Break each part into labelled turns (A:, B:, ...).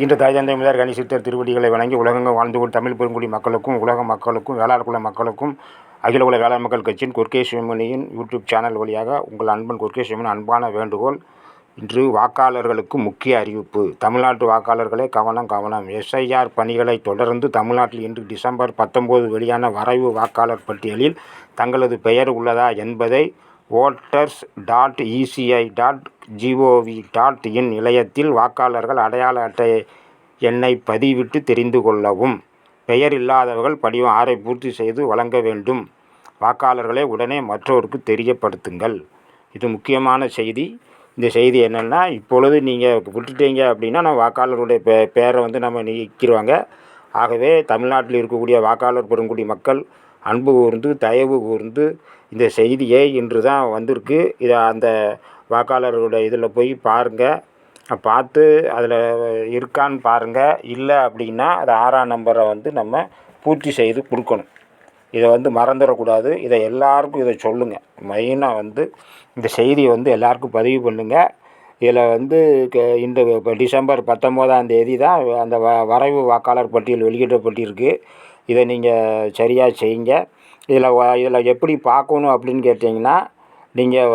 A: இன்று தாய் தந்தை முதல் கணிசித்தர் திருவடிகளை வணங்கி உலகெங்கும் வாழ்ந்து கொண்டு தமிழ் பெருங்குடி மக்களுக்கும் உலக மக்களுக்கும் வேளாளர் குல மக்களுக்கும் அகில உலக வேளாண் மக்கள் கட்சியின் கொர்க்கே சிவமணியின் யூடியூப் சேனல் வழியாக உங்கள் அன்பன் கொர்க்கே சிவமணி அன்பான வேண்டுகோள். இன்று வாக்காளர்களுக்கு முக்கிய அறிவிப்பு. தமிழ்நாட்டு வாக்காளர்களே கவனம் கவனம். எஸ்ஐஆர் பணிகளை தொடர்ந்து தமிழ்நாட்டில் இன்று டிசம்பர் 19 வெளியான வரைவு வாக்காளர் பட்டியலில் தங்களது பெயர் உள்ளதா என்பதை voters.eci.gov.in இணையத்தில் வாக்காளர்கள் அடையாள அட்டை எண்ணை பதிவிட்டு தெரிந்து கொள்ளவும். பெயர் இல்லாதவர்கள் படிவம் 6 பூர்த்தி செய்து வழங்க வேண்டும். வாக்காளர்களை உடனே மற்றவருக்கு தெரியப்படுத்துங்கள். இது முக்கியமான செய்தி. இந்த செய்தி என்னென்னா, இப்பொழுது நீங்கள் விட்டுட்டீங்க அப்படின்னா நம்ம வாக்காளருடைய பேரை நம்ம நீக்கிடுவாங்க. ஆகவே தமிழ்நாட்டில் இருக்கக்கூடிய வாக்காளர் பெருங்குடி மக்கள் அன்பு கூர்ந்து தயவு கூர்ந்து இந்த செய்தியை இன்று தான் வந்திருக்கு. இதை அந்த வாக்காளர்களுடைய இதில் போய் பாருங்கள். பார்த்து அதில் இருக்கான்னு பாருங்கள். இல்லை அப்படின்னா அது 6ஆம் நம்பரை நம்ம பூர்த்தி செய்து கொடுக்கணும். இதை மறந்துடக்கூடாது. இதை எல்லாருக்கும் இதை சொல்லுங்கள். மெயினாக இந்த செய்தியை எல்லாருக்கும் பதிவு பண்ணுங்கள். இதில் இந்த டிசம்பர் 19ஆம் தேதி தான் அந்த வரைவு வாக்காளர் பட்டியல் வெளியிடப்பட்டிருக்கு. இதை நீங்கள் சரியாக செய்யுங்க. இதில் எப்படி பார்க்கணும் அப்படின்னு கேட்டிங்கன்னா, நீங்கள்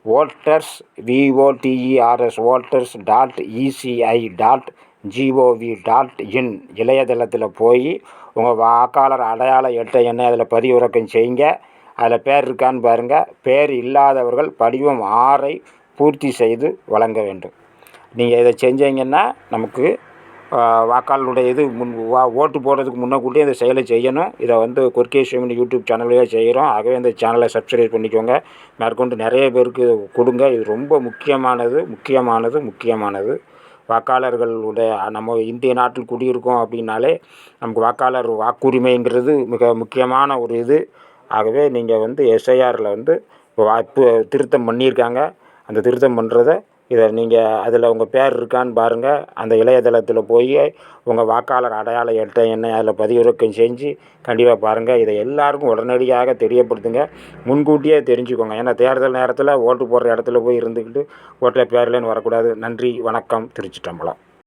A: voters.eci.gov.in இணையதளத்தில் போய் உங்கள் வாக்காளர் அடையாள அட்டை எண்ணை அதில் பதிவிறக்கம் செய்யுங்க. அதில் பேர் இருக்கான்னு பாருங்கள். பேர் இல்லாதவர்கள் படிவம் 6 பூர்த்தி செய்து வழங்க வேண்டும். நீங்கள் இதை செஞ்சீங்கன்னா நமக்கு வாக்காளருடைய இது ஓட்டு போடுறதுக்கு முன்னக்கூட்டியே இந்த செயலை செய்யணும். இதை கொர்க்கே சிவமணி யூடியூப் சேனல்லையே செய்கிறோம். ஆகவே இந்த சேனலை சப்ஸ்கிரைப் பண்ணிக்கோங்க. மேற்கொண்டு நிறைய பேருக்கு கொடுங்க. இது ரொம்ப முக்கியமானது. வாக்காளர்களுடைய நம்ம இந்திய நாட்டில் குடியிருக்கோம் அப்படின்னாலே நமக்கு வாக்காளர் வாக்குரிமைங்கிறது மிக முக்கியமான ஒரு இது. ஆகவே நீங்கள் எஸ்ஐஆரில் இப்போ திருத்தம் பண்ணியிருக்காங்க. அந்த திருத்தம் பண்ணுறத இதை நீங்கள் அதில் உங்கள் பேர் இருக்கான்னு பாருங்கள். அந்த இணையதளத்தில் போய் உங்கள் வாக்காளர் அடையாள அட்டை எண்ணை அதில் பதிவிறக்கம் செஞ்சு கண்டிப்பாக பாருங்கள். இதை எல்லாருக்கும் உடனடியாக தெரியப்படுத்துங்க. முன்கூட்டியே தெரிஞ்சுக்கோங்க. ஏன்னா தேர்தல் நேரத்தில் ஓட்டு போடுற இடத்துல போய் இருந்துக்கிட்டு ஓட்டில் பேர்லேன்னு வரக்கூடாது. நன்றி, வணக்கம், திருச்சிற்றம்பலம்.